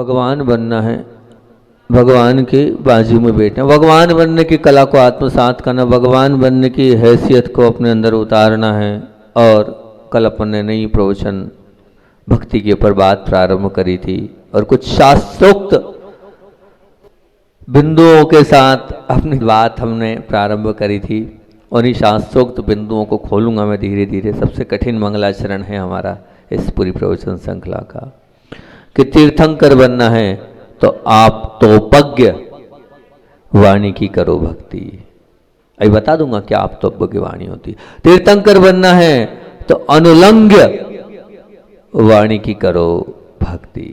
भगवान बनना है, भगवान के बाजू में बैठना, भगवान बनने की कला को आत्मसात करना, भगवान बनने की हैसियत को अपने अंदर उतारना है। और कल अपन ने नई प्रवचन भक्ति के ऊपर बात प्रारंभ करी थी और कुछ शास्त्रोक्त बिंदुओं के साथ अपनी बात हमने प्रारंभ करी थी। उन्हीं शास्त्रोक्त बिंदुओं को खोलूंगा मैं धीरे धीरे। सबसे कठिन मंगलाचरण है हमारा इस पूरी प्रवचन श्रृंखला का कि तीर्थंकर बनना है तो आप तोपज्ञ वाणी की करो भक्ति। अभी बता दूंगा क्या आप तोपज्ञ वाणी होती। तीर्थंकर बनना है तो अनुलंघ्य वाणी की करो भक्ति।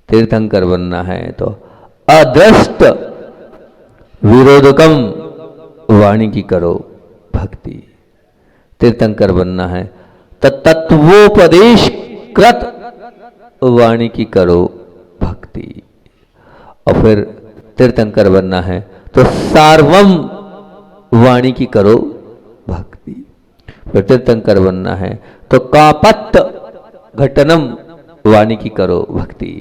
तीर्थंकर बनना है तो अदृष्ट विरोधकम वाणी की करो भक्ति। तीर्थंकर बनना है तो तत्वोपदेश कृत वाणी की करो भक्ति। और फिर तीर्थंकर बनना है तो सार्वम वाणी की करो भक्ति। फिर तीर्थंकर बनना है तो कापत्त घटनम वाणी की करो भक्ति।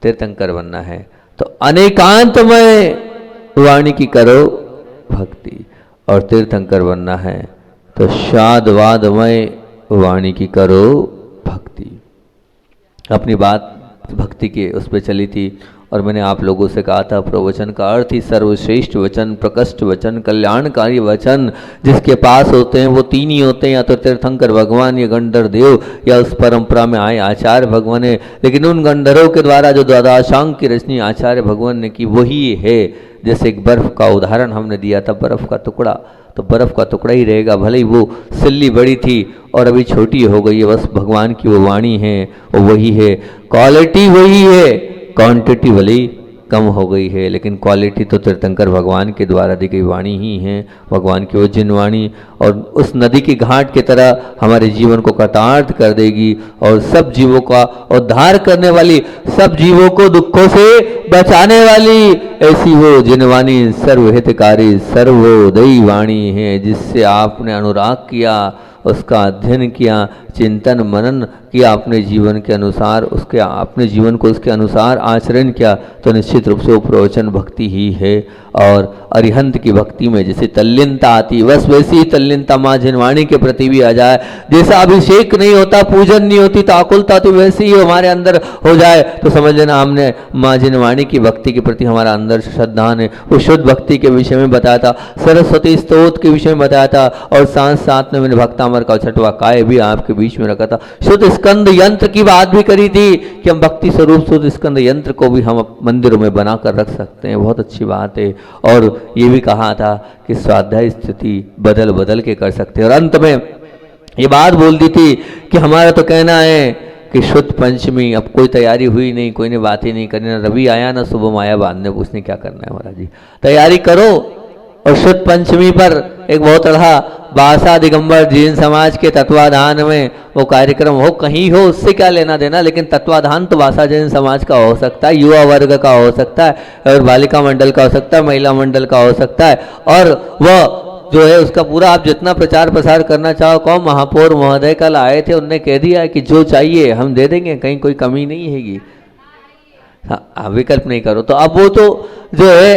तीर्थंकर बनना है तो अनेकांतमय वाणी की करो भक्ति। और तीर्थंकर बनना है तो शादवादमय वाणी की करो भक्ति। अपनी बात भक्ति के उस पर चली थी और मैंने आप लोगों से कहा था प्रवचन का अर्थ ही सर्वश्रेष्ठ वचन, प्रकृष्ट वचन, कल्याणकारी वचन जिसके पास होते हैं वो तीन ही होते हैं, या तो तीर्थंकर भगवान या गंधर देव या उस परंपरा में आए आचार्य भगवान है। लेकिन उन गंधर्वों के द्वारा जो द्वादशांग की रचनी आचार्य भगवान ने की वही है। जैसे एक बर्फ का उदाहरण हमने दिया था, बर्फ का टुकड़ा, तो बर्फ का टुकड़ा ही रहेगा, भले ही वो सिल्ली बड़ी थी और अभी छोटी हो गई है, बस भगवान की वो वाणी है वो वही है। क्वालिटी वही है, क्वांटिटी भले ही कम हो गई है, लेकिन क्वालिटी तो तीर्थंकर भगवान के द्वारा दी गई वाणी ही है, भगवान की वो जिन वाणी। और उस नदी की घाट की तरह हमारे जीवन को कृतार्थ कर देगी और सब जीवों का उद्धार करने वाली, सब जीवों को दुखों से बचाने वाली ऐसी वो जिनवाणी सर्वहितकारी सर्वोदयी वाणी है, जिससे आपने अनुराग किया, उसका अध्ययन किया, चिंतन मनन किया अपने जीवन के अनुसार, उसके अपने जीवन को उसके अनुसार आचरण किया, तो निश्चित रूप से वो प्रवचन भक्ति ही है। और अरिहंत की भक्ति में जैसे तल्लीनता आती, बस वैसी ही तल्लीनता माँ जिनवाणी के प्रति भी आ जाए। जैसा अभिषेक नहीं होता, पूजन नहीं होती तो आकुलता तो वैसे ही हमारे अंदर हो जाए, तो समझ लेना हमने माँ जिनवाणी की भक्ति के प्रति हमारा अंदर श्रद्धा है। वो शुद्ध भक्ति के विषय में बताया था, सरस्वती स्तोत्र के विषय में बताया था, और साथ साथ में मैंने भक्तामर का छठवा काय भी आपके बीच में रखा था। शुद्ध स्कंद यंत्र की बात भी करी थी कि हम भक्ति स्वरूप शुद्ध स्कंद यंत्र को भी हम मंदिरों में बनाकर रख सकते हैं, बहुत अच्छी बात है। और ये भी कहा था कि स्वाध्याय स्थिति बदल बदल के कर सकते हैं। और अंत में ये बात बोल दी थी कि हमारा तो कहना है कि शुद्ध पंचमी, अब कोई तैयारी हुई नहीं, कोई ने बात ही नहीं करनी, ना रवि आया ना शुभम आया, बाद में पूछने क्या करना है महाराज जी, तैयारी करो। और शुद्ध पंचमी पर एक बहुत बड़ा बासा दिगंबर जैन समाज के तत्वाधान में वो कार्यक्रम हो, कहीं हो, उससे क्या लेना देना, लेकिन तत्वाधान तो बासा जैन समाज का हो सकता है, युवा वर्ग का हो सकता है, और बालिका मंडल का हो सकता है, महिला मंडल का हो सकता है। और वह जो है उसका पूरा आप जितना प्रचार प्रसार करना चाहो कहो। महापौर महोदय कल आए थे, उनने कह दिया कि जो चाहिए हम दे देंगे, कहीं कोई कमी नहीं हैगी। हाँ, विकल्प नहीं करो। तो अब वो तो जो है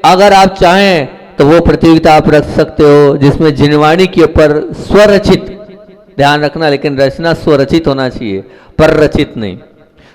अगर आप चाहें तो वो प्रतियोगिता आप रख सकते हो जिसमें जिनवाणी के ऊपर स्वरचित, ध्यान रखना, लेकिन रचना स्वरचित होना चाहिए, पर रचित नहीं।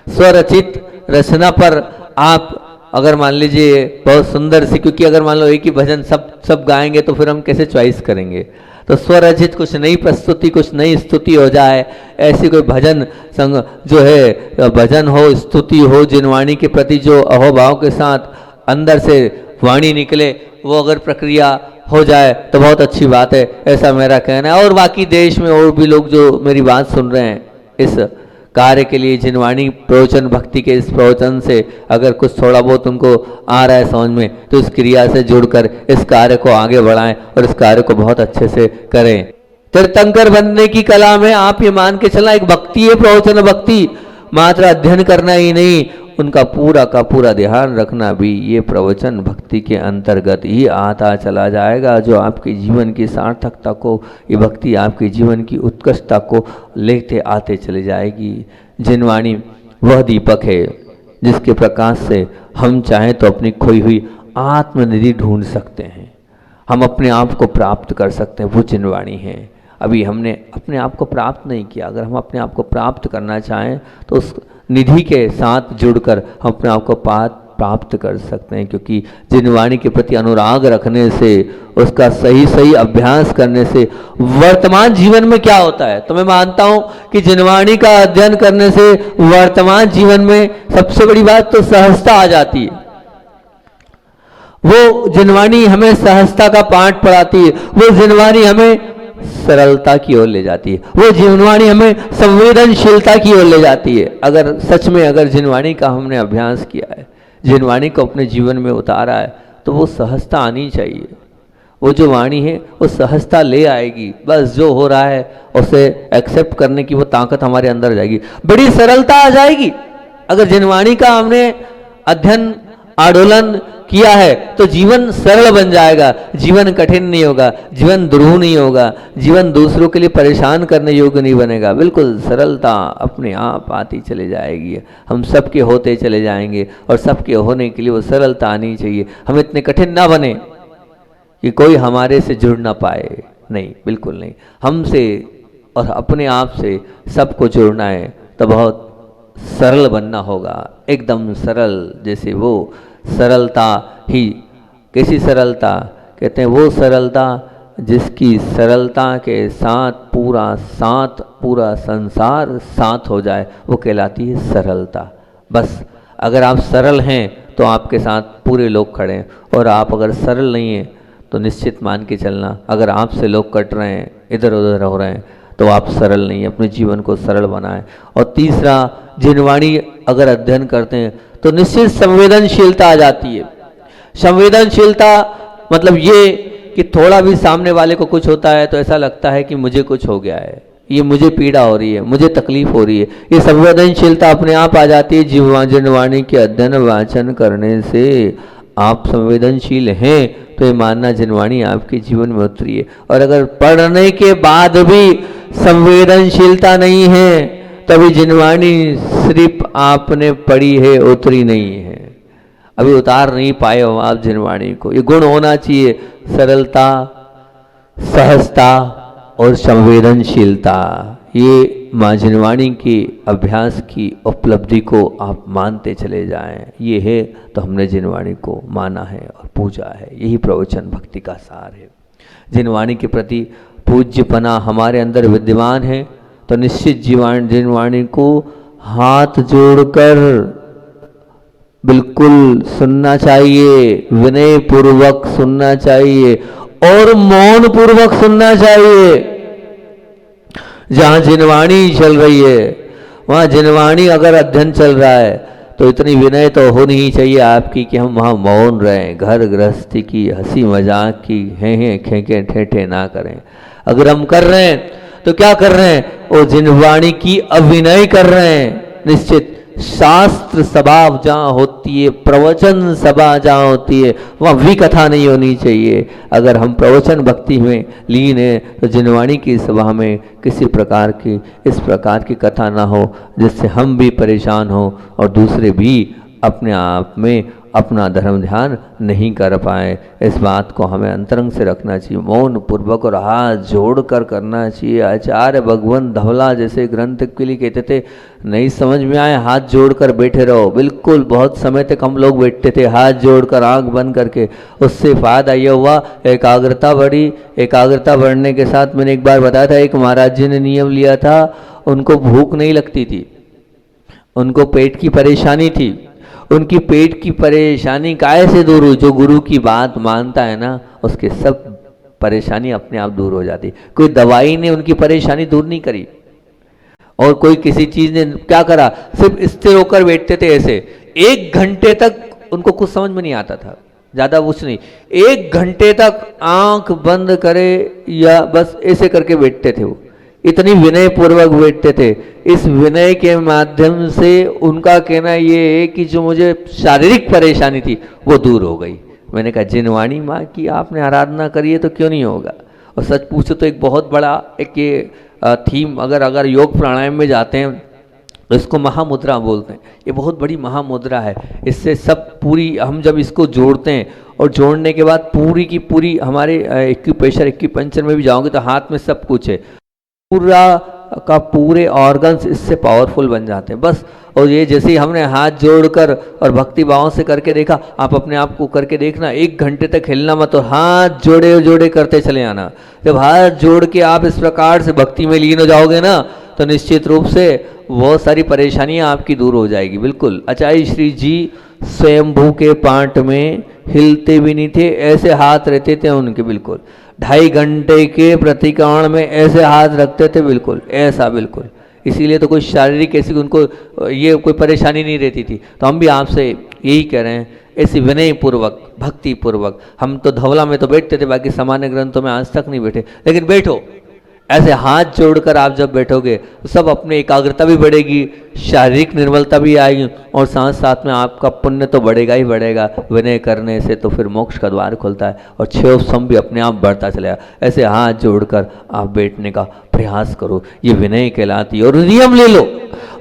स्वरचित रचना पर आप अगर मान लीजिए बहुत सुंदर सी, क्योंकि अगर मान लो एक ही भजन सब गाएंगे तो फिर हम कैसे चॉइस करेंगे, तो स्वरचित कुछ नई प्रस्तुति, कुछ नई स्तुति हो जाए, ऐसी कोई भजन संग जो है भजन हो, स्तुति हो, जिनवाणी के प्रति जो अहोभाव के साथ अंदर से वाणी निकले, वो अगर प्रक्रिया हो जाए तो बहुत अच्छी बात है, ऐसा मेरा कहना है। और बाकी देश में और भी लोग जो मेरी बात सुन रहे हैं इस कार्य के लिए, जिनवाणी प्रवचन भक्ति के इस प्रवचन से अगर कुछ थोड़ा बहुत उनको आ रहा है समझ में, तो इस क्रिया से जुड़कर इस कार्य को आगे बढ़ाएं और इस कार्य को बहुत अच्छे से करें। तीर्थंकर बनने की कला में आप ये मान के चलना, एक भक्ति है, प्रवचन भक्ति, मात्र अध्ययन करना ही नहीं, उनका पूरा का पूरा ध्यान रखना भी ये प्रवचन भक्ति के अंतर्गत ही आता चला जाएगा, जो आपके जीवन की सार्थकता को, ये भक्ति आपके जीवन की उत्कृष्टता को लेते आते चली जाएगी। जिनवाणी वह दीपक है जिसके प्रकाश से हम चाहें तो अपनी खोई हुई आत्मनिधि ढूंढ सकते हैं, हम अपने आप को प्राप्त कर सकते हैं। वो जिनवाणी है। अभी हमने अपने आप को प्राप्त नहीं किया। अगर हम अपने आप को प्राप्त करना चाहें तो उस निधि के साथ जुड़कर हम अपने आप को प्राप्त कर सकते हैं, क्योंकि जिनवाणी के प्रति अनुराग रखने से, उसका सही सही अभ्यास करने से वर्तमान जीवन में क्या होता है। तो मैं मानता हूं कि जिनवाणी का अध्ययन करने से वर्तमान जीवन में सबसे बड़ी बात तो सहजता आ जाती है। वो जिनवाणी हमें सहजता का पाठ पढ़ाती है, वो जिनवाणी हमें सरलता की ओर ले जाती है, वो जिनवाणी हमें संवेदनशीलता की ओर ले जाती है। अगर सच में अगर जिनवाणी का हमने अभ्यास किया है, जिनवाणी को अपने जीवन में उतारा है, तो वो सहजता आनी चाहिए। वो जो वाणी है वो सहजता ले आएगी। बस जो हो रहा है उसे एक्सेप्ट करने की वो ताकत हमारे अंदर जाएगी, बड़ी सरलता आ जाएगी। अगर जिनवाणी का हमने अध्ययन आंदोलन किया है तो जीवन सरल बन जाएगा, जीवन कठिन नहीं होगा, जीवन दुरूह नहीं होगा, जीवन दूसरों के लिए परेशान करने योग्य नहीं बनेगा। बिल्कुल सरलता अपने आप आती चले जाएगी, हम सबके होते चले जाएंगे और सबके होने के लिए वो सरलता आनी चाहिए। हम इतने कठिन ना बने कि कोई हमारे से जुड़ ना पाए, नहीं, बिल्कुल नहीं। हमसे और अपने आप से सबको जुड़ना है तो बहुत सरल बनना होगा, एकदम सरल। जैसे वो सरलता ही, कैसी सरलता? कहते हैं वो सरलता जिसकी सरलता के साथ पूरा संसार साथ हो जाए, वो कहलाती है सरलता। बस अगर आप सरल हैं तो आपके साथ पूरे लोग खड़े हैं, और आप अगर सरल नहीं हैं तो निश्चित मान के चलना, अगर आपसे लोग कट रहे हैं, इधर उधर हो रहे हैं, तो आप सरल नहीं, अपने जीवन को सरल बनाएं। और तीसरा, जिनवाणी अगर अध्ययन करते हैं तो निश्चित संवेदनशीलता आ जाती है। संवेदनशीलता मतलब ये कि थोड़ा भी सामने वाले को कुछ होता है तो ऐसा लगता है कि मुझे कुछ हो गया है, ये मुझे पीड़ा हो रही है, मुझे तकलीफ हो रही है। ये संवेदनशीलता अपने आप आ जाती है। जिनवाणी के अध्ययन वाचन करने से आप संवेदनशील हैं तो ये मानना जिनवाणी आपके जीवन में उतरी है। और अगर पढ़ने के बाद भी संवेदनशीलता नहीं है तभी जिनवाणी सिर्फ आपने पढ़ी है, उतरी नहीं है, अभी उतार नहीं पाए हो आप जिनवाणी को। ये गुण होना चाहिए, सरलता, सहजता और संवेदनशीलता। ये माँ जिनवाणी की अभ्यास की उपलब्धि को आप मानते चले जाएं। ये है तो हमने जिनवाणी को माना है और पूजा है। यही प्रवचन भक्ति का सार है। जिनवाणी के प्रति पूज्यपना हमारे अंदर विद्यमान है तो निश्चित जिनवाणी को हाथ जोड़कर बिल्कुल सुनना चाहिए, विनय पूर्वक सुनना चाहिए और मौन पूर्वक सुनना चाहिए। जहां जिनवाणी चल रही है वहां जिनवाणी अगर अध्ययन चल रहा है तो इतनी विनय तो होनी ही चाहिए आपकी कि हम वहां मौन रहें, घर गृहस्थी की हंसी मजाक की हैं खेंके ठेठे ना करें। अगर हम कर रहे हैं तो क्या कर रहे हैं? वो जिनवाणी की अभिनय कर रहे हैं। निश्चित शास्त्र सभा जहाँ होती है, प्रवचन सभा जहाँ होती है, वहाँ विकथा नहीं होनी चाहिए। अगर हम प्रवचन भक्ति में लीन है तो जिनवाणी की सभा में किसी प्रकार की इस प्रकार की कथा ना हो जिससे हम भी परेशान हो और दूसरे भी अपने आप में अपना धर्म ध्यान नहीं कर पाए। इस बात को हमें अंतरंग से रखना चाहिए, मौन पूर्वक और हाथ जोड़कर करना चाहिए। आचार्य भगवान धवला जैसे ग्रंथ के लिए कहते थे, नहीं समझ में आए हाथ जोड़कर बैठे रहो। बिल्कुल, बहुत समय तक हम लोग बैठते थे हाथ जोड़कर आंख बंद करके। उससे फायदा यह हुआ एकाग्रता बढ़ी। एकाग्रता बढ़ने के साथ मैंने एक बार बताया था, एक महाराज जी ने नियम लिया था, उनको भूख नहीं लगती थी, उनको पेट की परेशानी थी। उनकी पेट की परेशानी काहे से दूर हुई? जो गुरु की बात मानता है ना, उसके सब परेशानी अपने आप दूर हो जाती। कोई दवाई ने उनकी परेशानी दूर नहीं करी और कोई किसी चीज ने क्या करा, सिर्फ स्थिर होकर बैठते थे ऐसे। 1 घंटे तक उनको कुछ समझ में नहीं आता था, ज्यादा कुछ नहीं। 1 घंटे तक आंख बंद करे या बस ऐसे करके बैठते थे वो, इतनी विनय पूर्वक बैठते थे। इस विनय के माध्यम से उनका कहना ये है कि जो मुझे शारीरिक परेशानी थी वो दूर हो गई। मैंने कहा जिनवाणी माँ की आपने आराधना करी है तो क्यों नहीं होगा। और सच पूछो तो एक बहुत बड़ा एक ये थीम, अगर योग प्राणायाम में जाते हैं इसको महामुद्रा बोलते हैं। ये बहुत बड़ी महामुद्रा है। इससे सब पूरी हम जब इसको जोड़ते हैं और जोड़ने के बाद पूरी की पूरी हमारे एक्यूप्रेशर में भी जाओगे तो हाथ में सब कुछ है, पूरा का पूरे ऑर्गन्स इससे पावरफुल बन जाते हैं बस। और ये जैसे ही हमने हाथ जोड़कर और भक्ति भाव से करके देखा, आप अपने आप को करके देखना, 1 घंटे तक हिलना मत और हाथ जोड़े जोड़े करते चले आना। जब हाथ जोड़ के आप इस प्रकार से भक्ति में लीन हो जाओगे ना, तो निश्चित रूप से बहुत सारी परेशानियां आपकी दूर हो जाएगी। बिल्कुल आचार्य श्री जी स्वयंभू के पाठ में हिलते भी नहीं थे, ऐसे हाथ रहते थे उनके, बिल्कुल 2.5 घंटे के प्रतिक्रमण में ऐसे हाथ रखते थे, बिल्कुल ऐसा, बिल्कुल। इसीलिए तो कोई शारीरिक ऐसी उनको ये कोई परेशानी नहीं रहती थी। तो हम भी आपसे यही कह रहे हैं, ऐसी विनय पूर्वक भक्ति पूर्वक, हम तो धवला में तो बैठते थे, बाकी सामान्य ग्रंथों में आज तक नहीं बैठे, लेकिन बैठो ऐसे हाथ जोड़कर आप जब बैठोगे तो सब अपने एकाग्रता भी बढ़ेगी, शारीरिक निर्मलता भी आएगी और साथ साथ में आपका पुण्य तो बढ़ेगा ही बढ़ेगा। विनय करने से तो फिर मोक्ष का द्वार खुलता है और क्षयोपशम भी अपने आप बढ़ता चलेगा। ऐसे हाथ जोड़कर आप बैठने का प्रयास करो, ये विनय कहलाती है। और नियम ले लो,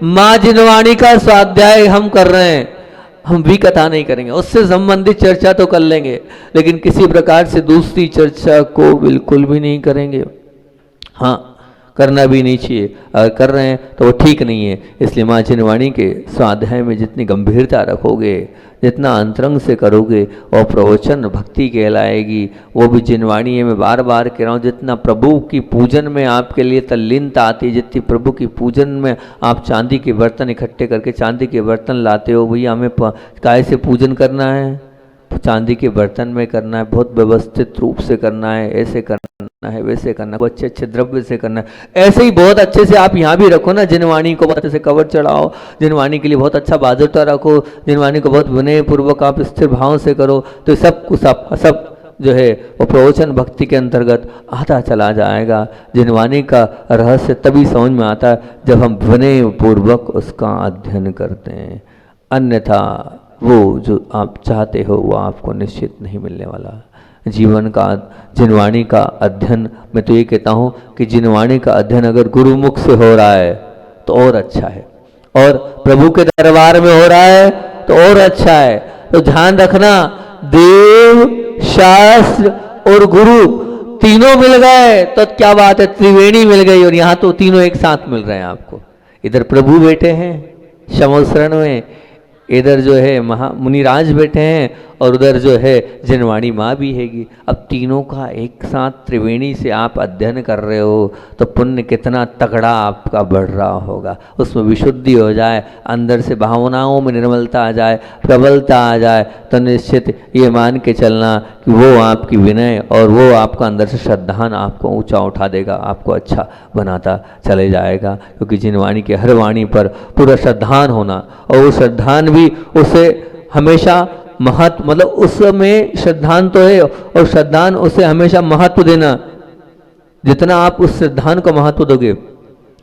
माँ जिनवाणी का स्वाध्याय हम कर रहे हैं, हम भी कथा नहीं करेंगे, उससे संबंधित चर्चा तो कर लेंगे, लेकिन किसी प्रकार से दूसरी चर्चा को बिल्कुल भी नहीं करेंगे। हाँ, करना भी नहीं चाहिए, अगर कर रहे हैं तो वो ठीक नहीं है। इसलिए माँ जिनवाणी के स्वाध्याय में जितनी गंभीरता रखोगे, जितना अंतरंग से करोगे, और प्रवचन भक्ति कहलाएगी। वो भी जिनवाणी में बार बार कह रहा हूँ, जितना प्रभु की पूजन में आपके लिए तल्लीनता आती है, जितनी प्रभु की पूजन में आप चांदी के बर्तन इकट्ठे करके चांदी के बर्तन लाते हो, भैया हमें काय से पूजन करना है, चांदी के बर्तन में करना है, बहुत व्यवस्थित रूप से करना है, ऐसे करना है, वैसे करना है, अच्छे अच्छे द्रव्य से करना है। ऐसे ही बहुत अच्छे से आप यहाँ भी रखो ना, जिनवाणी को बहुत अच्छे से कवर चढ़ाओ, जिनवाणी के लिए बहुत अच्छा बाजुता रखो, जिनवाणी को बहुत विनय पूर्वक आप स्थिर भाव से करो, तो सब कुछ सब जो है वो प्रवचन भक्ति के अंतर्गत आता चला जाएगा। जिनवाणी का रहस्य तभी समझ में आता है जब हम विनय पूर्वक उसका अध्ययन करते हैं, अन्यथा वो जो आप चाहते हो वो आपको निश्चित नहीं मिलने वाला। जीवन का जिनवाणी का अध्ययन, मैं तो ये कहता हूँ कि जिनवाणी का अध्ययन अगर गुरुमुख से हो रहा है तो और अच्छा है, और प्रभु के दरबार में हो रहा है तो और अच्छा है। तो ध्यान रखना, देव, शास्त्र और गुरु तीनों मिल गए तो क्या बात है, त्रिवेणी मिल गई। और यहाँ तो तीनों एक साथ मिल रहे हैं आपको। इधर प्रभु बैठे हैं शमोशरण में, इधर जो है मुनिराज बैठे हैं, और उधर जो है जिनवाणी माँ भी हैगी। अब तीनों का एक साथ त्रिवेणी से आप अध्ययन कर रहे हो तो पुण्य कितना तगड़ा आपका बढ़ रहा होगा। उसमें विशुद्धि हो जाए, अंदर से भावनाओं में निर्मलता आ जाए, प्रबलता आ जाए, तो निश्चित ये मान के चलना कि वो आपकी विनय और वो आपका अंदर से श्रद्धान आपको ऊंचा उठा देगा, आपको अच्छा बनाता चले जाएगा। क्योंकि जिनवाणी के हर वाणी पर पूरा श्रद्धान होना, और वो श्रद्धान भी उसे हमेशा महत्व, मतलब उसमें श्रद्धान तो है और श्रद्धान उसे हमेशा महत्व देना। जितना आप उस श्रद्धान को महत्व दोगे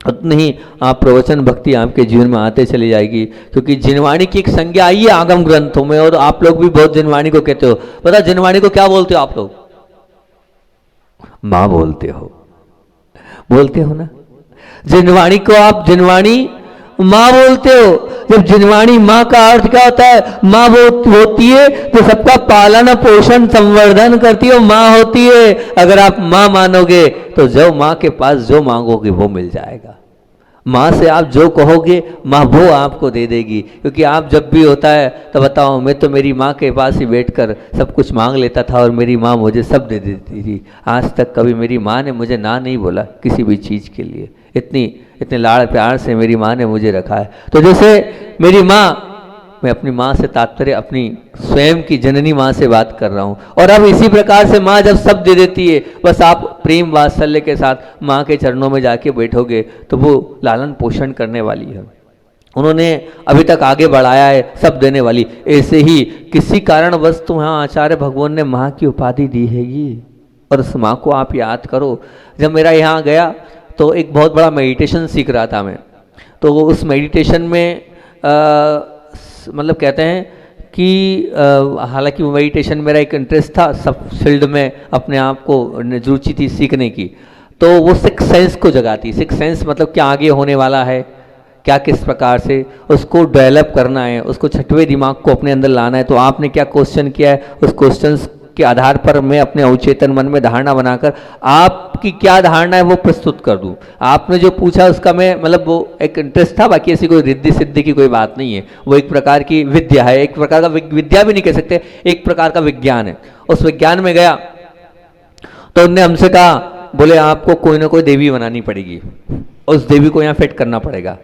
उतनी ही आप प्रवचन भक्ति आपके जीवन में आते चली जाएगी। क्योंकि जिनवाणी की एक संज्ञा आई है आगम ग्रंथों में, और आप लोग भी बहुत जिनवाणी को कहते हो। पता जिनवाणी को क्या बोलते हो आप लोग? माँ बोलते हो ना। जिनवाणी को आप जिनवाणी माँ बोलते हो। जब जिनवाणी माँ का अर्थ क्या होता है? माँ वो होती है तो सबका पालन पोषण संवर्धन करती है, माँ होती है। अगर आप माँ मानोगे तो जो माँ के पास जो मांगोगे वो मिल जाएगा। माँ से आप जो कहोगे माँ वो आपको दे देगी। क्योंकि आप जब भी होता है तो बताओ, मैं तो मेरी माँ के पास ही बैठकर सब कुछ मांग लेता था और मेरी माँ मुझे सब दे देती थी। आज तक कभी मेरी माँ ने मुझे ना नहीं बोला किसी भी चीज़ के लिए। इतने लाड़ प्यार से मेरी माँ ने मुझे रखा है। तो जैसे मेरी माँ, मैं अपनी माँ से तात्पर्य अपनी स्वयं की जननी माँ से बात कर रहा हूँ। और अब इसी प्रकार से माँ जब सब दे देती है, बस आप प्रेम वात्सल्य के साथ माँ के चरणों में जाके बैठोगे तो वो लालन पोषण करने वाली है। उन्होंने अभी तक आगे बढ़ाया है, सब देने वाली। ऐसे ही किसी कारणवश तो यहाँ आचार्य भगवान ने माँ की उपाधि दी है ये, और उस माँ को आप याद करो। जब मेरा यहाँ गया तो एक बहुत बड़ा मेडिटेशन सीख रहा था मैं। तो उस मेडिटेशन में मतलब कहते हैं कि हालांकि वो मेडिटेशन मेरा एक इंटरेस्ट था, सब फील्ड में अपने आप को रुचि थी सीखने की। तो वो सिक्स सेंस को जगाती। सिक्स सेंस मतलब क्या आगे होने वाला है, क्या किस प्रकार से उसको डेवलप करना है, उसको छठवें दिमाग को अपने अंदर लाना है। तो आपने क्या क्वेश्चन किया है, उस क्वेश्चन के आधार पर मैं अपने अवचेतन मन में धारणा बनाकर आपकी क्या धारणा है वो प्रस्तुत कर दूं। आपने जो पूछा उसका मैं मतलब वो एक इंटरेस्ट था, बाकी ऐसी कोई रिद्धि सिद्धि की कोई बात नहीं है। वो एक प्रकार की विद्या है, एक प्रकार का विद्या भी नहीं कह सकते, एक प्रकार का विज्ञान है। उस विज्ञान में गया तो उनने हमसे कहा, बोले आपको कोई ना कोई देवी बनानी पड़ेगी, उस देवी को यहाँ फिट करना पड़ेगा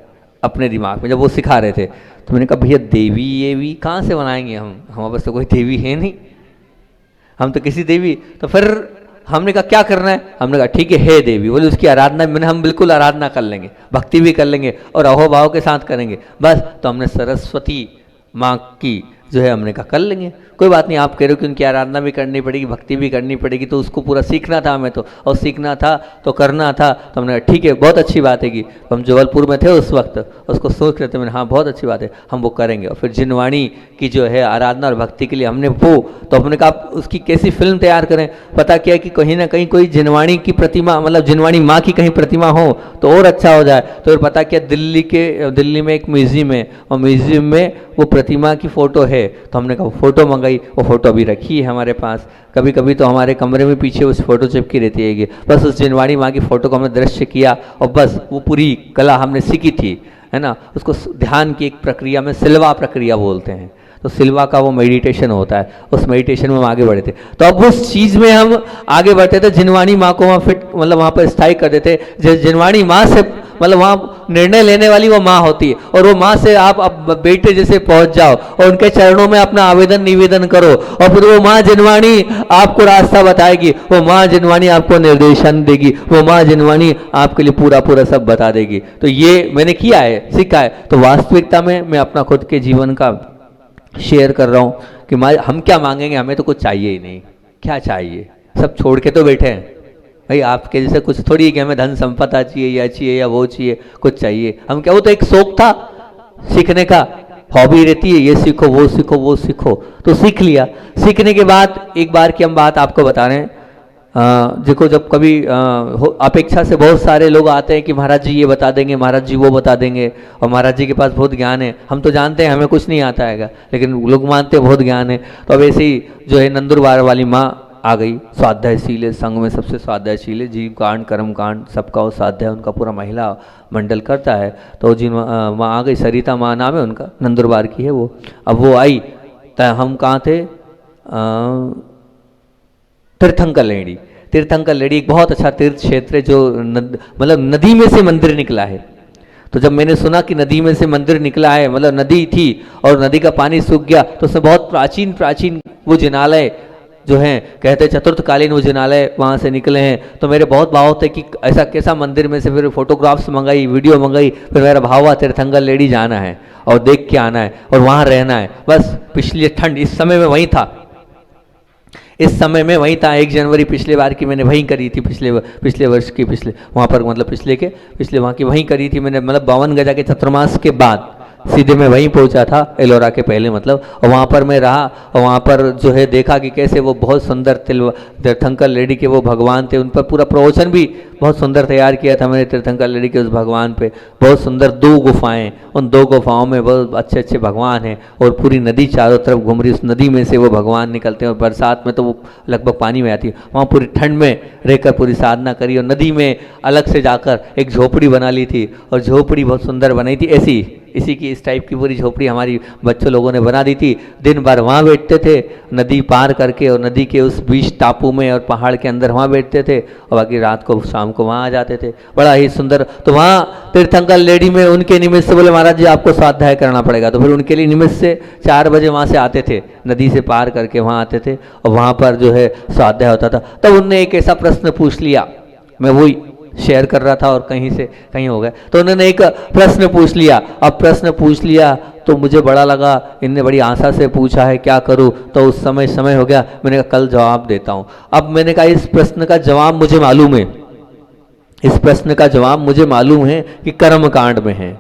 अपने दिमाग में। जब वो सिखा रहे थे तो मैंने कहा भैया देवी ये भी कहाँ से बनाएंगे, हम हमारे पास तो कोई देवी है नहीं, हम तो किसी देवी। तो फिर हमने कहा क्या करना है, हमने कहा ठीक है देवी, बोले उसकी आराधना मैंने हम बिल्कुल आराधना कर लेंगे, भक्ति भी कर लेंगे और अहोभाव के साथ करेंगे बस। तो हमने सरस्वती माँ की जो है हमने कहा कर लेंगे, कोई बात नहीं। आप कह रहे हो कि उनकी आराधना भी करनी पड़ेगी, भक्ति भी करनी पड़ेगी, तो उसको पूरा सीखना था हमें तो, और सीखना था तो करना था। तो हमने कहा ठीक है बहुत अच्छी बात है कि हम जबलपुर में थे उस वक्त, उसको सोच रहे थे, मैंने हाँ बहुत अच्छी बात है हम वो करेंगे। और फिर जिनवाणी की जो है आराधना और भक्ति के लिए हमने वो, तो हमने कहा उसकी कैसी फिल्म तैयार करें। पता किया कि कहीं ना कहीं कोई जिनवाणी की प्रतिमा, मतलब जिनवाणी माँ की कहीं प्रतिमा हो तो और अच्छा हो जाए। तो फिर पता किया दिल्ली में एक म्यूजियम है, और म्यूजियम में वो प्रतिमा की फ़ोटो है। तो हमने कहा फ़ोटो मंगाई, वो फ़ोटो अभी रखी है हमारे पास। कभी कभी तो हमारे कमरे में पीछे उस फोटो चिपकी रहती है। बस उस जिनवाणी माँ की फ़ोटो को हमने दृश्य किया और बस वो पूरी कला हमने सीखी थी, है ना। उसको ध्यान की एक प्रक्रिया में सिल्वा प्रक्रिया बोलते हैं। तो सिल्वा का वो मेडिटेशन होता है, उस मेडिटेशन में हम आगे बढ़े थे। तो अब उस चीज़ में हम आगे बढ़ते थे, जिनवाणी माँ को वहाँ फिट मतलब वहाँ पर स्थायी कर देते। जिनवाणी माँ से मतलब वहाँ निर्णय लेने वाली वो माँ होती है, और वो माँ से आप अब बेटे जैसे पहुँच जाओ और उनके चरणों में अपना आवेदन निवेदन करो, और फिर वो माँ जिनवाणी आपको रास्ता बताएगी, वो माँ जिनवाणी आपको निर्देशन देगी, वो माँ जिनवाणी आपके लिए पूरा पूरा सब बता देगी। तो ये मैंने किया है, सीखा है। तो वास्तविकता में मैं अपना खुद के जीवन का शेयर कर रहा हूँ कि हम क्या मांगेंगे, हमें तो कुछ चाहिए ही नहीं। क्या चाहिए, सब छोड़ के तो बैठे हैं भाई। आपके जैसे कुछ थोड़ी है कि हमें धन संपदा चाहिए या चाहिए या वो चाहिए, कुछ चाहिए। हम क्या, वो तो एक शौक था सीखने का, हॉबी रहती है ये सीखो वो सीखो वो सीखो, तो सीख लिया। सीखने के बाद एक बार की हम बात आपको बता रहे हैं। देखो जब कभी अपेक्षा से बहुत सारे लोग आते हैं कि महाराज जी ये बता देंगे, महाराज जी वो बता देंगे, और महाराज जी के पास बहुत ज्ञान है। हम तो जानते हैं हमें कुछ नहीं आता है, लेकिन लोग मानते हैं बहुत ज्ञान है। तो अब ऐसे ही जो है नंदुरबार वाली माँ आ गई, स्वाध्यायशील है, संघ में सबसे स्वाध्यायशील है, जीव कांड कर्म कांड सबका वो स्वाध्याय उनका पूरा महिला मंडल करता है। तो जिन माँ आ गई, सरिता माँ नाम है उनका, नंदुरबार की है वो। अब वो आई तो हम कहाँ थे, तीर्थंकर लेडी। तीर्थंकर लेडी एक बहुत अच्छा तीर्थ क्षेत्र है, जो मतलब नदी में से मंदिर निकला है। तो जब मैंने सुना कि नदी में से मंदिर निकला है, मतलब नदी थी और नदी का पानी सूख गया, तो उसमें बहुत प्राचीन प्राचीन वो जिनालय जो हैं, कहते हैं चतुर्थकालीन वो जिनालय वहाँ से निकले हैं। तो मेरे बहुत भाव थे कि ऐसा कैसा मंदिर में से, फिर फोटोग्राफ्स मंगाई, वीडियो मंगाई, फिर मेरा भाव हुआ तीर्थंकर लेडी जाना है और देख के आना है और वहाँ रहना है। बस पिछली ठंड इस समय में वहीं था, इस समय में वहीं था। 1 जनवरी पिछले बार की मैंने वहीं करी थी, पिछले वर्ष की, वहाँ पर मतलब पिछले वहाँ की वहीं करी थी मैंने, मतलब 52 गजा के चतुर्मास के बाद सीधे मैं वहीं पहुंचा था, एलोरा के पहले मतलब। और वहाँ पर मैं रहा और वहाँ पर जो है देखा कि कैसे वो बहुत सुंदर तीर्थंकर लेडी के वो भगवान थे, उन पर पूरा प्रवचन भी बहुत सुंदर तैयार किया था मैंने तीर्थंकर लेडी के उस भगवान पे। बहुत सुंदर 2 गुफाएं, उन 2 गुफाओं में बहुत अच्छे अच्छे भगवान हैं, और पूरी नदी चारों तरफ घूम रही, उस नदी में से वो भगवान निकलते हैं, और बरसात में तो वो लगभग पानी में आती है। वहाँ पूरी ठंड में रहकर पूरी साधना करी, और नदी में अलग से जाकर एक झोपड़ी बना ली थी, और झोपड़ी बहुत सुंदर बनाई थी। ऐसी इसी की इस टाइप की पूरी झोपड़ी हमारी बच्चों लोगों ने बना दी थी। दिन भर वहाँ बैठते थे नदी पार करके, और नदी के उस बीच टापू में और पहाड़ के अंदर वहाँ बैठते थे, और बाकी रात को शाम को वहाँ आ जाते थे। बड़ा ही सुंदर। तो वहाँ तीर्थंकर लेडी में उनके निमित्त से बोले महाराज जी आपको स्वाध्याय करना पड़ेगा, तो फिर उनके लिए निमित्त से 4 बजे वहाँ से आते थे, नदी से पार करके वहाँ आते थे, और वहाँ पर जो है स्वाध्याय होता था। तब उनने एक ऐसा प्रश्न पूछ लिया, मैं वही शेयर कर रहा था और कहीं से कहीं हो गया। तो उन्होंने एक प्रश्न पूछ लिया। अब प्रश्न पूछ लिया तो मुझे बड़ा लगा, इनने बड़ी आशा से पूछा है, क्या करूं। तो उस समय हो गया, मैंने कहा कल जवाब देता हूं। अब मैंने कहा इस प्रश्न का जवाब मुझे मालूम है, इस प्रश्न का जवाब मुझे मालूम है कि कर्म कांड में है।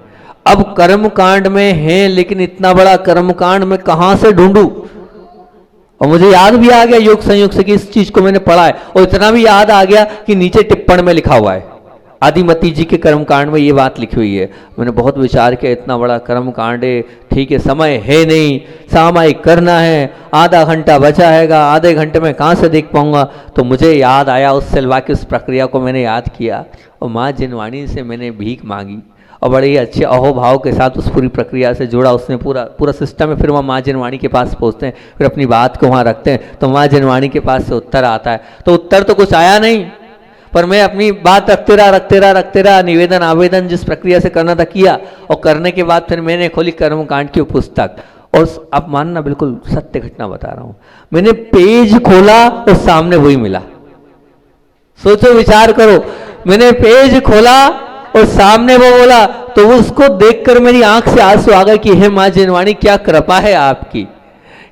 अब कर्म कांड में है, लेकिन इतना बड़ा कर्म कांड में कहां से ढूंढूं। और मुझे याद भी आ गया योग संयोग से कि इस चीज को मैंने पढ़ा है, और इतना भी याद आ गया कि नीचे टिप्पण में लिखा हुआ है। आदिमती जी के कर्म कांड में ये बात लिखी हुई है। मैंने बहुत विचार किया, इतना बड़ा कर्म कांड है, ठीक है, समय है नहीं, सामायिक करना है, आधा घंटा बचा हैगा, आधे घंटे में कहाँ से देख पाऊंगा। तो मुझे याद आया उस सेवा की उस प्रक्रिया को मैंने याद किया और माँ जिनवाणी से मैंने भीख मांगी और बड़े ही अच्छे अहोभाव के साथ उस पूरी प्रक्रिया से जुड़ा। उसने पूरा सिस्टम है। फिर वहाँ माँ जिनवाणी के पास पहुँचते हैं, फिर अपनी बात को वहाँ रखते हैं, तो माँ जिनवाणी के पास से उत्तर आता है। तो उत्तर तो कुछ आया नहीं, पर मैं अपनी बात रखते रहा, निवेदन आवेदन जिस प्रक्रिया से करना था किया। और करने के बाद फिर मैंने खोली कर्म कांड की पुस्तक, और आप मानना बिल्कुल सत्य घटना बता रहा हूँ, मैंने पेज खोला और सामने वही मिला। सोचो, विचार करो, मैंने पेज खोला और सामने वो बोला, तो उसको देखकर मेरी आंख से आंसू आ गए कि हे माँ जिनवाणी, क्या कृपा है आपकी,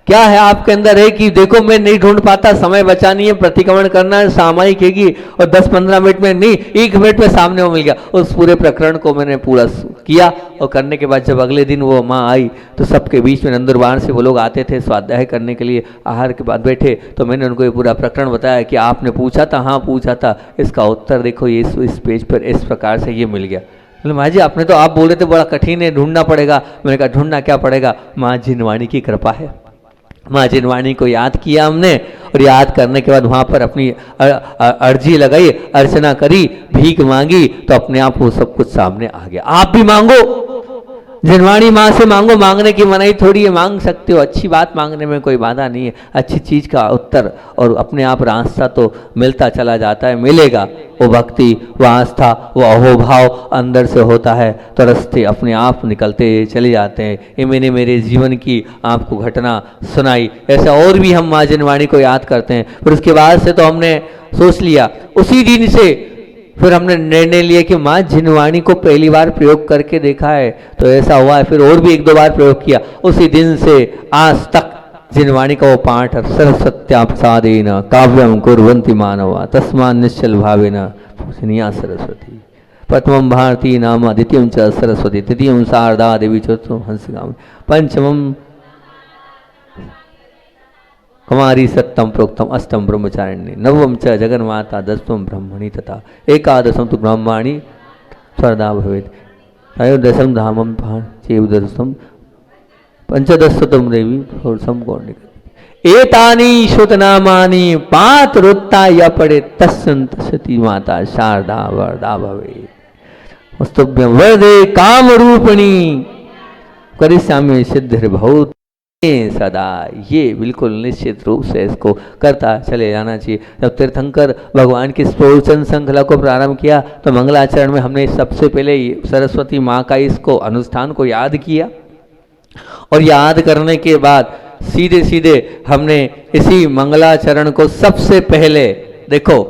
क्या है आपके अंदर है कि देखो मैं नहीं ढूंढ पाता, समय बचा नहीं है, प्रतिक्रमण करना है, सामयिक हैगी, और 10-15 मिनट में नहीं, 1 मिनट में सामने वो मिल गया। उस पूरे प्रकरण को मैंने पूरा किया और करने के बाद जब अगले दिन वो माँ आई तो सबके बीच में नंदुरबार से वो लोग आते थे स्वाध्याय करने के लिए, आहार के बाद बैठे, तो मैंने उनको ये पूरा प्रकरण बताया कि आपने पूछा था, हाँ पूछा था, इसका उत्तर देखो ये इस पेज पर इस प्रकार से ये मिल गया। बोले माँ जी आपने तो आप बोल रहे थे बड़ा कठिन है, ढूंढना पड़ेगा। मैंने कहा ढूंढना क्या पड़ेगा, माँ जिनवाणी की कृपा है। माँ जिनवाणी को याद किया हमने, और याद करने के बाद वहाँ पर अपनी अर्जी लगाई, अर्चना करी, भीख मांगी, तो अपने आप वो सब कुछ सामने आ गया। आप भी मांगो, जिनवाणी माँ से मांगो, मांगने की मनाही थोड़ी है, मांग सकते हो, अच्छी बात मांगने में कोई बाधा नहीं है, अच्छी चीज़ का उत्तर और अपने आप रास्ता तो मिलता चला जाता है, मिलेगा। वो भक्ति, वो आस्था, वो अहोभाव अंदर से होता है तो रास्ते अपने आप निकलते चले जाते हैं। ये मैंने मेरे जीवन की आपको घटना सुनाई। ऐसा और भी हम माँ जिनवाणी को याद करते हैं। फिर उसके बाद से तो हमने सोच लिया, उसी दिन से फिर हमने निर्णय लिया कि माँ जिनवाणी को पहली बार प्रयोग करके देखा है, तो ऐसा हुआ है, फिर और भी 1-2 बार प्रयोग किया। उसी दिन से आज तक जिनवाणी का वो पाठ सरस्वत्या प्रसादेन काव्यम कुर्वन्ति मानवा तस्मात् निश्चल भावेन पूजनीया सरस्वती। प्रथमं भारती नाम द्वितीयं च सरस्वती तृतीयं शारदा देवी चतुर्थं हंसगामिनी पंचमं कुमारी सप्तम प्रोक्तम अष्टम ब्रह्मचारिणी नवम च जगन्माता दशम ब्रह्मणि तथा एकादशम तो ब्रह्माणी स्वर्धा भवेत् त्रयोदशम धामम चेदशम पंचदशतम देवी षोडशम गौर्णिका एतानि श्रुतनामानि पात्रोत्ता या पड़े तस्संतसति माता शारदा वरदा भवेत् वस्तुभ्यं वरदे काम रूपिणी करिष्यामि सिद्धिर्भूत सदा। ये बिल्कुल निश्चित रूप से इसको करता चले जाना चाहिए। जब तीर्थंकर भगवान की प्रवचन श्रृंखला को प्रारंभ किया तो मंगलाचरण में हमने सबसे पहले सरस्वती माँ का इसको अनुष्ठान को याद किया, और याद करने के बाद सीधे सीधे हमने इसी मंगलाचरण को सबसे पहले, देखो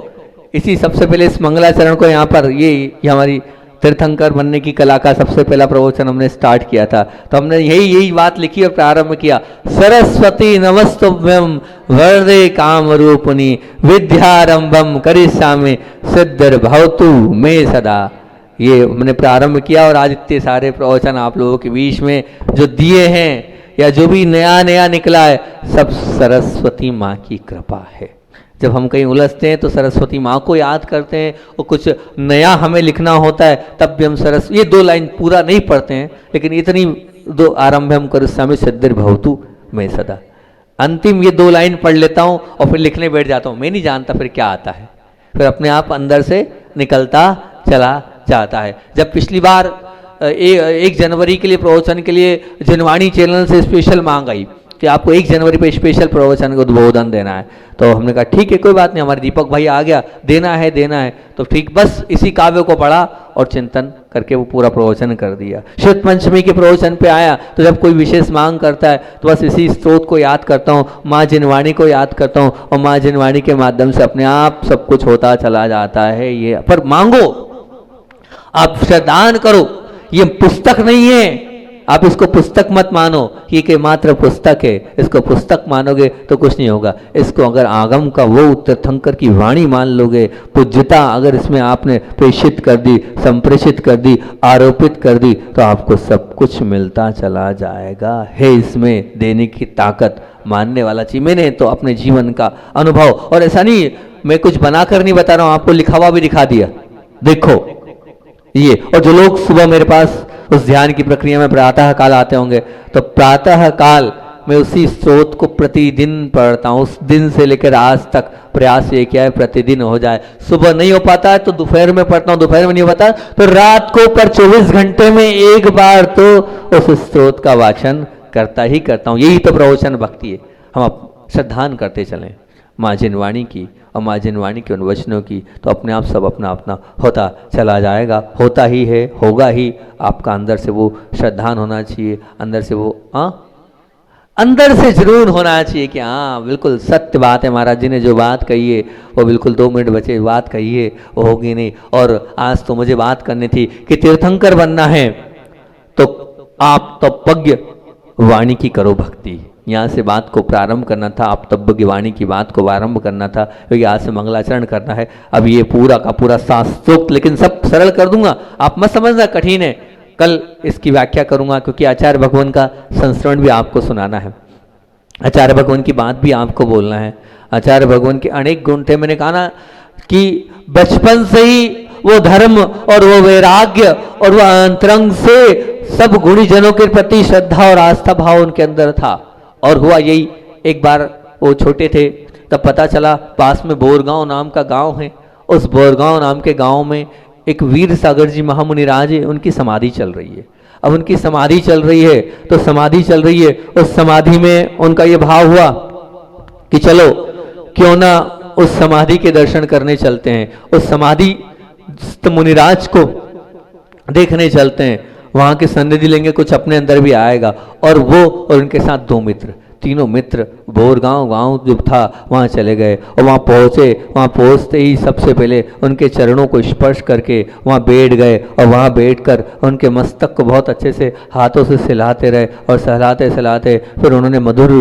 इसी सबसे पहले इस मंगलाचरण को यहाँ पर ये हमारी तीर्थंकर बनने की कला का सबसे पहला प्रवचन हमने स्टार्ट किया था। तो हमने यही बात लिखी और प्रारंभ किया, सरस्वती नमस्तुभ्यं वरदे काम रूपिणी विद्यारंभम करिष्यामि सिद्धिर्भवतु मे सदा। ये हमने प्रारंभ किया और आज इतने सारे प्रवचन आप लोगों के बीच में जो दिए हैं या जो भी नया नया निकला है, सब सरस्वती माँ की कृपा है। जब हम कहीं उलझते हैं तो सरस्वती माँ को याद करते हैं, और कुछ नया हमें लिखना होता है तब भी हम ये 2 लाइन पूरा नहीं पढ़ते हैं, लेकिन इतनी 2 आरंभ हम करिष्यामि सिद्धिर्भवतु मे सदा, अंतिम ये 2 लाइन पढ़ लेता हूँ और फिर लिखने बैठ जाता हूँ। मैं नहीं जानता फिर क्या आता है, फिर अपने आप अंदर से निकलता चला जाता है। जब पिछली बार 1 जनवरी के लिए प्रवचन के लिए जिनवाणी चैनल से स्पेशल मांग आई कि आपको 1 जनवरी पे स्पेशल प्रवचन का उद्बोधन देना है, तो हमने कहा ठीक है कोई बात नहीं, हमारे दीपक भाई आ गया, देना है तो ठीक, बस इसी काव्य को पढ़ा और चिंतन करके वो पूरा प्रवचन कर दिया। श्वेत पंचमी के प्रवचन पे आया तो जब कोई विशेष मांग करता है तो बस इसी स्त्रोत को याद करता हूँ, माँ जिनवाणी को याद करता हूँ, और माँ जिनवाणी के माध्यम से अपने आप सब कुछ होता चला जाता है। ये पर मांगो, आप श्रद्धान करो, ये पुस्तक नहीं है, आप इसको पुस्तक मत मानो कि ये मात्र पुस्तक है। इसको पुस्तक मानोगे तो कुछ नहीं होगा। इसको अगर आगम का वो तीर्थंकर की वाणी मान लोगे, पूज्यता अगर इसमें आपने प्रेषित कर दी, संप्रेषित कर दी, आरोपित कर दी, तो आपको सब कुछ मिलता चला जाएगा। है इसमें देने की ताकत, मानने वाला चाहिए। मैंने तो अपने जीवन का अनुभव, और ऐसा नहीं मैं कुछ बनाकर नहीं बता रहा हूँ, आपको लिखा हुआ भी दिखा दिया, देखो ये। और जो लोग सुबह मेरे पास उस ध्यान की प्रक्रिया में प्रातः काल आते होंगे, तो प्रातः काल मैं उसी स्रोत को प्रतिदिन पढ़ता हूँ। उस दिन से लेकर आज तक प्रयास ये किया है प्रतिदिन हो जाए। सुबह नहीं हो पाता है तो दोपहर में पढ़ता हूँ, दोपहर में नहीं हो पाता तो रात को पर 24 घंटे में एक बार तो उस स्रोत का वाचन करता ही करता हूँ। यही तो प्रवचन भक्ति है। हम श्रद्धान करते चलें माँ जिनवाणी की और माँ जिनवाणी के उन वचनों की, तो अपने आप सब अपना अपना होता चला जाएगा, होता ही है, होगा ही। आपका अंदर से वो श्रद्धान होना चाहिए, अंदर से वो अंदर से जरूर होना चाहिए कि हाँ बिल्कुल सत्य बात है, महाराज जी ने जो बात कही है वो बिल्कुल 2 मिनट बचे बात कही है वो होगी नहीं। और आज तो मुझे बात करनी थी कि तीर्थंकर बनना है तो आप तपज्ञ वाणी की करो भक्ति। यहाँ से बात को प्रारंभ करना था, आप तपज्ञ वाणी की बात को आरंभ करना था, क्योंकि आज से मंगलाचरण करना है। अब ये पूरा का पूरा शास्त्रोक्त, लेकिन सब सरल कर दूंगा, आप मत समझना कठिन है। कल इसकी व्याख्या करूंगा, क्योंकि आचार्य भगवान का संस्मरण भी आपको सुनाना है, आचार्य भगवान की बात भी आपको बोलना है। आचार्य भगवान के अनेक गुण थे। मैंने कहा ना कि बचपन से ही वो धर्म और वो वैराग्य और वो अंतरंग से सब गुणीजनों के प्रति श्रद्धा और आस्था भाव उनके अंदर था। और हुआ यही, एक बार वो छोटे थे तब पता चला पास में बोरगांव नाम का गांव है, उस बोरगांव नाम के गांव में एक वीर सागर जी महामुनि राज है, उनकी समाधि चल रही है। अब उनकी समाधि चल रही है तो समाधि चल रही है, उस समाधि में उनका ये भाव हुआ कि चलो क्यों ना उस समाधि के दर्शन करने चलते हैं, उस समाधि मुनिराज को देखने चलते हैं, वहां के सन्निधि लेंगे, कुछ अपने अंदर भी आएगा। और वो और उनके साथ 2 मित्र, तीनों मित्र बोरगांव गांव जो था वहाँ चले गए और वहाँ पहुँचे। वहाँ पहुँचते ही सबसे पहले उनके चरणों को स्पर्श करके वहाँ बैठ गए और वहाँ बैठकर उनके मस्तक को बहुत अच्छे से हाथों से सहलाते रहे और सहलाते सहलाते फिर उन्होंने मधुर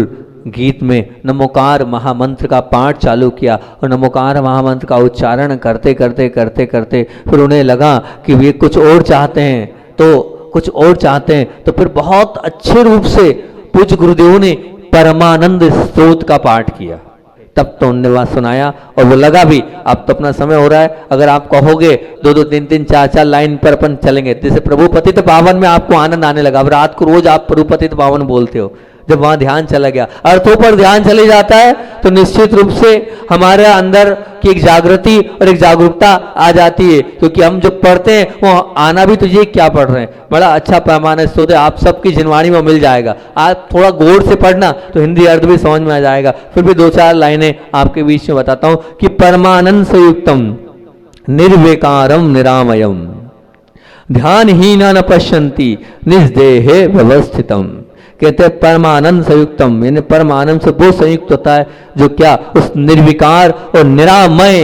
गीत में नमोकार महामंत्र का पाठ चालू किया। और नमोकार महामंत्र का उच्चारण करते करते करते करते फिर उन्हें लगा कि वे कुछ और चाहते हैं, तो कुछ और चाहते हैं, तो फिर बहुत अच्छे रूप से पूज्य गुरुदेव ने परमानंद स्तोत्र का पाठ किया। तब तो उन्होंने वहां सुनाया और वो लगा भी अब तो अपना समय हो रहा है, अगर आप कहोगे 2-2 3-3 4-4 लाइन पर अपन चलेंगे। जैसे प्रभु पतित पावन में आपको आनंद आने लगा, अब रात को रोज आप प्रभु पतित पावन बोलते हो, जब वहां ध्यान चला गया, अर्थों पर ध्यान चले जाता है तो निश्चित रूप से हमारे अंदर की एक जागृति और एक जागरूकता आ जाती है। क्योंकि हम जब पढ़ते हैं वो आना भी तुझे क्या पढ़ रहे हैं, बड़ा अच्छा पैमाना स्तोत्र आप सबकी जिनवाणी में मिल जाएगा। आप थोड़ा गौर से पढ़ना तो हिंदी अर्थ भी समझ में आ जाएगा। फिर भी 2-4 लाइनें आपके बीच में बताता हूं कि परमानंद संयुक्तम निर्विकारम निरामयम ध्यानहीना न पश्यन्ति निस्देहे व्यवस्थितम। कहते हैं परमानंद संयुक्तम, यानी परमानंद से वो संयुक्त होता है जो क्या उस निर्विकार और निरामय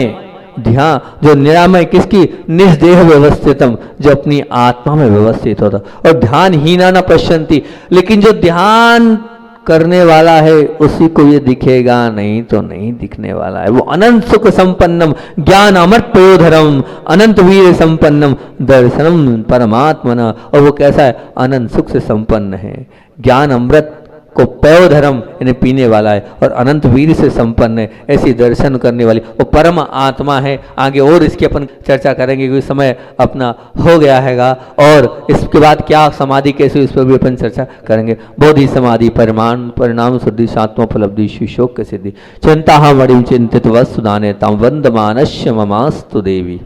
ध्यान, जो निरामय किसकी, निस्देह व्यवस्थितम, जो अपनी आत्मा में व्यवस्थित होता। और ध्यानहीना न पश्यन्ति, लेकिन जो ध्यान करने वाला है उसी को ये दिखेगा, नहीं तो नहीं दिखने वाला है। वो अनंत सुख संपन्नम ज्ञान अमृत पयोधरम अनंत वीर संपन्नम दर्शनम परमात्मना। और वो कैसा है, अनंत सुख से संपन्न है, ज्ञान अमृत को पयोधरम यानी पीने वाला है, और अनंत वीर से संपन्न है, ऐसी दर्शन करने वाली वो परम आत्मा है। आगे और इसकी अपन चर्चा करेंगे क्योंकि समय अपना हो गया हैगा, और इसके बाद क्या समाधि कैसे, इस पर भी अपन चर्चा करेंगे। बोधि समाधि परिमाण परिणाम शुद्धि सात्मोपलब्धि शिशोक सिद्धि चिंता मणि चिंतित वस्तुदाने तम वंदमानश्य ममास्तु देवी।